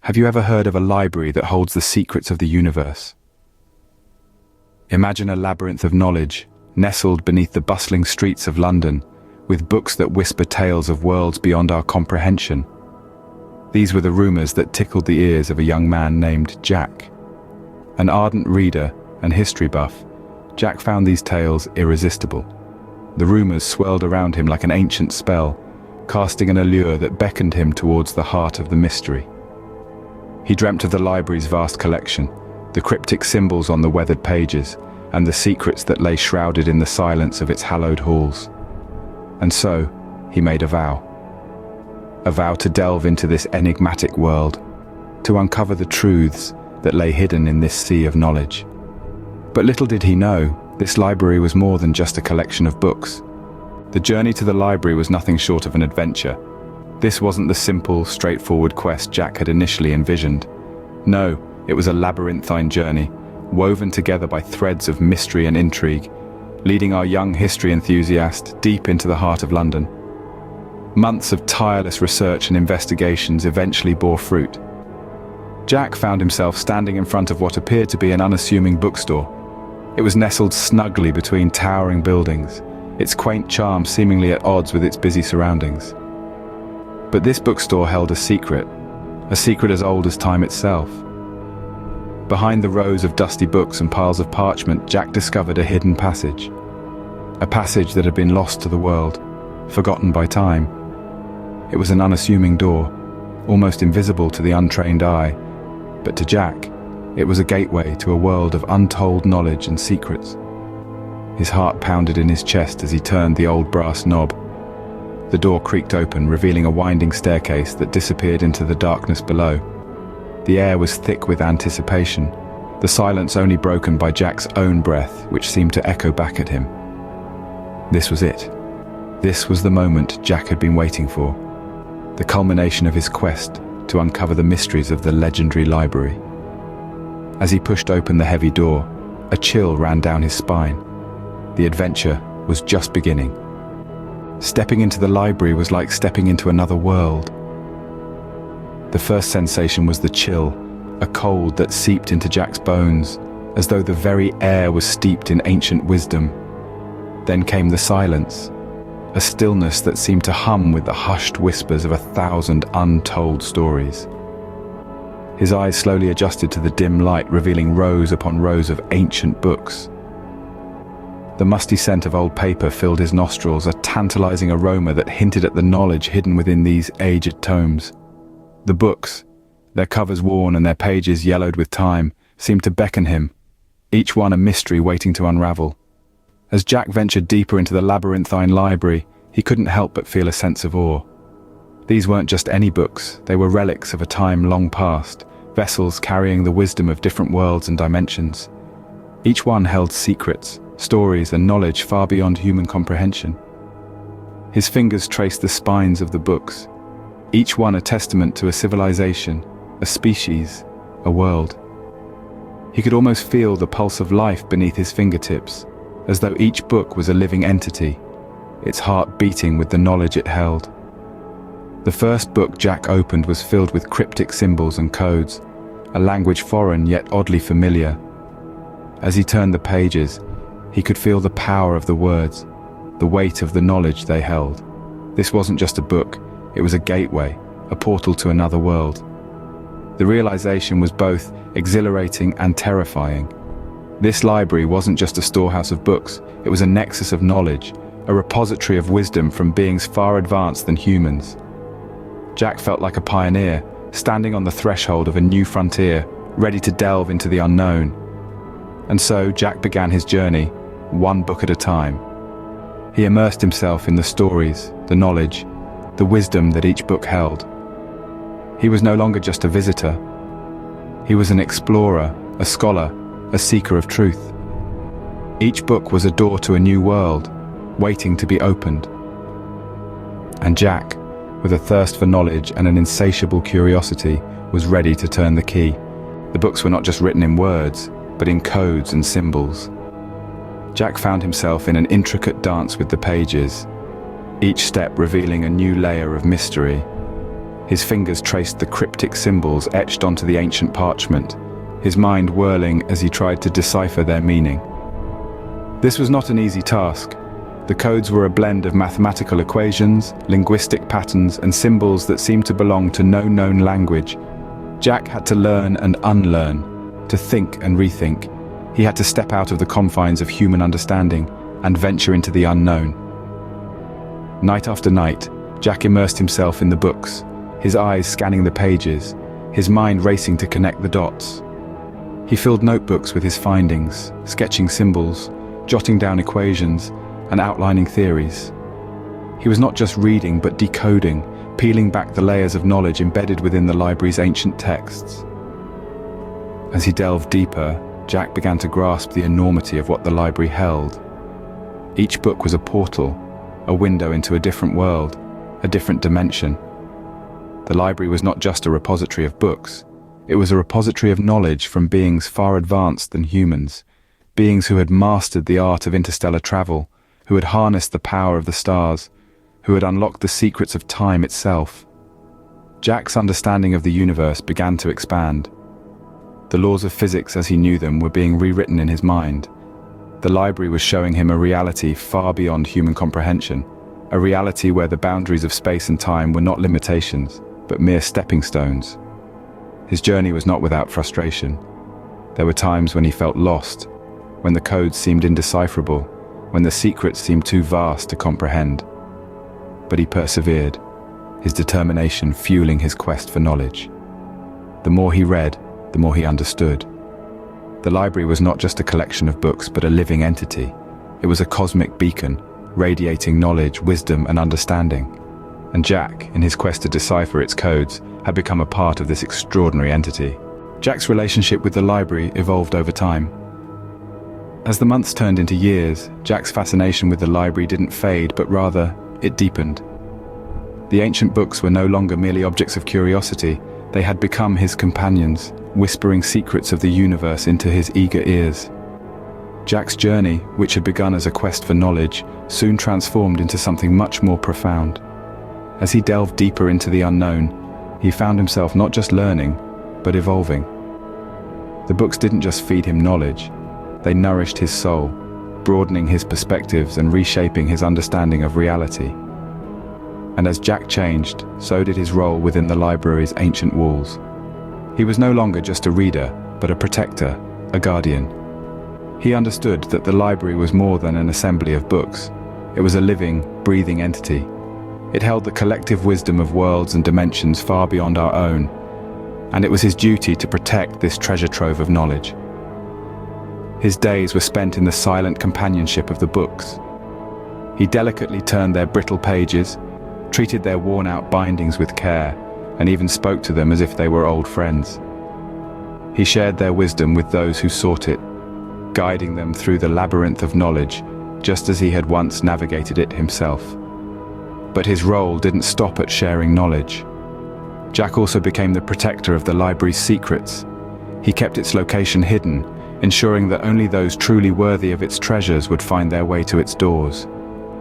Have you ever heard of a library that holds the secrets of the universe? Imagine a labyrinth of knowledge, nestled beneath the bustling streets of London, with books that whisper tales of worlds beyond our comprehension. These were the rumors that tickled the ears of a young man named Jack. An ardent reader and history buff, Jack found these tales irresistible. The rumors swirled around him like an ancient spell, casting an allure that beckoned him towards the heart of the mystery. He dreamt of the library's vast collection, the cryptic symbols on the weathered pages, and the secrets that lay shrouded in the silence of its hallowed halls. And so, he made a vow. A vow to delve into this enigmatic world, to uncover the truths that lay hidden in this sea of knowledge. But little did he know, this library was more than just a collection of books. The journey to the library was nothing short of an adventure. This wasn't the simple, straightforward quest Jack had initially envisioned. No, it was a labyrinthine journey, woven together by threads of mystery and intrigue, leading our young history enthusiast deep into the heart of London. Months of tireless research and investigations eventually bore fruit. Jack found himself standing in front of what appeared to be an unassuming bookstore. It was nestled snugly between towering buildings, its quaint charm seemingly at odds with its busy surroundings. But this bookstore held a secret as old as time itself. Behind the rows of dusty books and piles of parchment, Jack discovered a hidden passage. A passage that had been lost to the world, forgotten by time. It was an unassuming door, almost invisible to the untrained eye, but to Jack, it was a gateway to a world of untold knowledge and secrets. His heart pounded in his chest as he turned the old brass knob. The door creaked open, revealing a winding staircase that disappeared into the darkness below. The air was thick with anticipation, the silence only broken by Jack's own breath, which seemed to echo back at him. This was it. This was the moment Jack had been waiting for, the culmination of his quest to uncover the mysteries of the legendary library. As he pushed open the heavy door, a chill ran down his spine. The adventure was just beginning. Stepping into the library was like stepping into another world. The first sensation was the chill, a cold that seeped into Jack's bones, as though the very air was steeped in ancient wisdom. Then came the silence, a stillness that seemed to hum with the hushed whispers of 1,000 untold stories. His eyes slowly adjusted to the dim light, revealing rows upon rows of ancient books. The musty scent of old paper filled his nostrils, a tantalizing aroma that hinted at the knowledge hidden within these aged tomes. The books, their covers worn and their pages yellowed with time, seemed to beckon him, each one a mystery waiting to unravel. As Jack ventured deeper into the labyrinthine library, he couldn't help but feel a sense of awe. These weren't just any books, they were relics of a time long past, vessels carrying the wisdom of different worlds and dimensions. Each one held secrets, stories and knowledge far beyond human comprehension. His fingers traced the spines of the books, each one a testament to a civilization, a species, a world. He could almost feel the pulse of life beneath his fingertips, as though each book was a living entity, its heart beating with the knowledge it held. The first book Jack opened was filled with cryptic symbols and codes, a language foreign yet oddly familiar. As he turned the pages, he could feel the power of the words, the weight of the knowledge they held. This wasn't just a book, it was a gateway, a portal to another world. The realization was both exhilarating and terrifying. This library wasn't just a storehouse of books, it was a nexus of knowledge, a repository of wisdom from beings far advanced than humans. Jack felt like a pioneer, standing on the threshold of a new frontier, ready to delve into the unknown. And so Jack began his journey, one book at a time. He immersed himself in the stories, the knowledge, the wisdom that each book held. He was no longer just a visitor. He was an explorer, a scholar, a seeker of truth. Each book was a door to a new world, waiting to be opened. And Jack, with a thirst for knowledge and an insatiable curiosity, was ready to turn the key. The books were not just written in words, but in codes and symbols. Jack found himself in an intricate dance with the pages, each step revealing a new layer of mystery. His fingers traced the cryptic symbols etched onto the ancient parchment, his mind whirling as he tried to decipher their meaning. This was not an easy task. The codes were a blend of mathematical equations, linguistic patterns, and symbols that seemed to belong to no known language. Jack had to learn and unlearn, to think and rethink. He had to step out of the confines of human understanding and venture into the unknown. Night after night, Jack immersed himself in the books, his eyes scanning the pages, his mind racing to connect the dots. He filled notebooks with his findings, sketching symbols, jotting down equations, and outlining theories. He was not just reading, but decoding, peeling back the layers of knowledge embedded within the library's ancient texts. As he delved deeper, Jack began to grasp the enormity of what the library held. Each book was a portal, a window into a different world, a different dimension. The library was not just a repository of books, it was a repository of knowledge from beings far advanced than humans, beings who had mastered the art of interstellar travel, who had harnessed the power of the stars, who had unlocked the secrets of time itself. Jack's understanding of the universe began to expand. The laws of physics as he knew them were being rewritten in his mind. The library was showing him a reality far beyond human comprehension, a reality where the boundaries of space and time were not limitations, but mere stepping stones. His journey was not without frustration. There were times when he felt lost, when the codes seemed indecipherable, when the secrets seemed too vast to comprehend. But he persevered, his determination fueling his quest for knowledge. The more he read, the more he understood. The library was not just a collection of books, but a living entity. It was a cosmic beacon, radiating knowledge, wisdom, and understanding. And Jack, in his quest to decipher its codes, had become a part of this extraordinary entity. Jack's relationship with the library evolved over time. As the months turned into years, Jack's fascination with the library didn't fade, but rather, it deepened. The ancient books were no longer merely objects of curiosity. They had become his companions, whispering secrets of the universe into his eager ears. Jack's journey, which had begun as a quest for knowledge, soon transformed into something much more profound. As he delved deeper into the unknown, he found himself not just learning, but evolving. The books didn't just feed him knowledge, they nourished his soul, broadening his perspectives and reshaping his understanding of reality. And as Jack changed, so did his role within the library's ancient walls. He was no longer just a reader, but a protector, a guardian. He understood that the library was more than an assembly of books. It was a living, breathing entity. It held the collective wisdom of worlds and dimensions far beyond our own, and it was his duty to protect this treasure trove of knowledge. His days were spent in the silent companionship of the books. He delicately turned their brittle pages, treated their worn-out bindings with care, and even spoke to them as if they were old friends. He shared their wisdom with those who sought it, guiding them through the labyrinth of knowledge, just as he had once navigated it himself. But his role didn't stop at sharing knowledge. Jack also became the protector of the library's secrets. He kept its location hidden, ensuring that only those truly worthy of its treasures would find their way to its doors.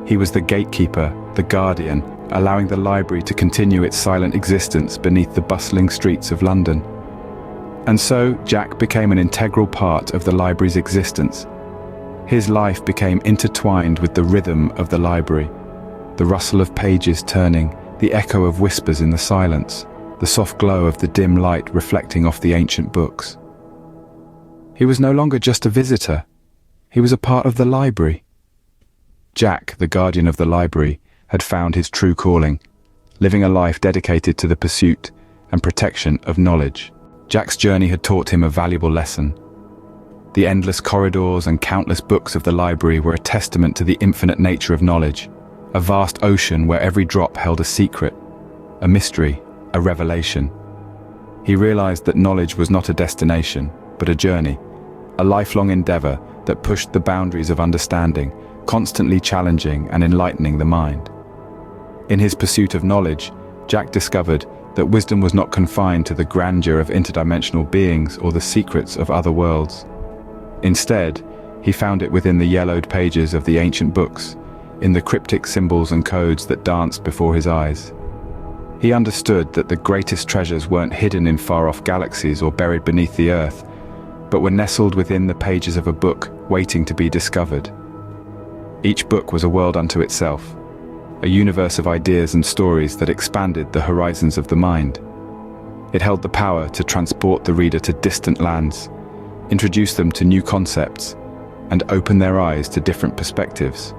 He was the gatekeeper, the guardian, allowing the library to continue its silent existence beneath the bustling streets of London. And so, Jack became an integral part of the library's existence. His life became intertwined with the rhythm of the library, the rustle of pages turning, the echo of whispers in the silence, the soft glow of the dim light reflecting off the ancient books. He was no longer just a visitor. He was a part of the library. Jack, the guardian of the library, had found his true calling, living a life dedicated to the pursuit and protection of knowledge. Jack's journey had taught him a valuable lesson. The endless corridors and countless books of the library were a testament to the infinite nature of knowledge, a vast ocean where every drop held a secret, a mystery, a revelation. He realized that knowledge was not a destination, but a journey, a lifelong endeavor that pushed the boundaries of understanding, constantly challenging and enlightening the mind. In his pursuit of knowledge, Jack discovered that wisdom was not confined to the grandeur of interdimensional beings or the secrets of other worlds. Instead, he found it within the yellowed pages of the ancient books, in the cryptic symbols and codes that danced before his eyes. He understood that the greatest treasures weren't hidden in far-off galaxies or buried beneath the earth, but were nestled within the pages of a book waiting to be discovered. Each book was a world unto itself, a universe of ideas and stories that expanded the horizons of the mind. It held the power to transport the reader to distant lands, introduce them to new concepts, and open their eyes to different perspectives.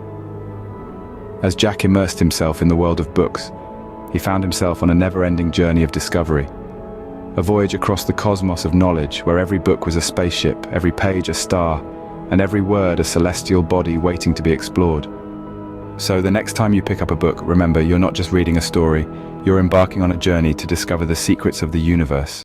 As Jack immersed himself in the world of books, he found himself on a never-ending journey of discovery, a voyage across the cosmos of knowledge where every book was a spaceship, every page a star, and every word a celestial body waiting to be explored. So the next time you pick up a book, remember, you're not just reading a story, you're embarking on a journey to discover the secrets of the universe.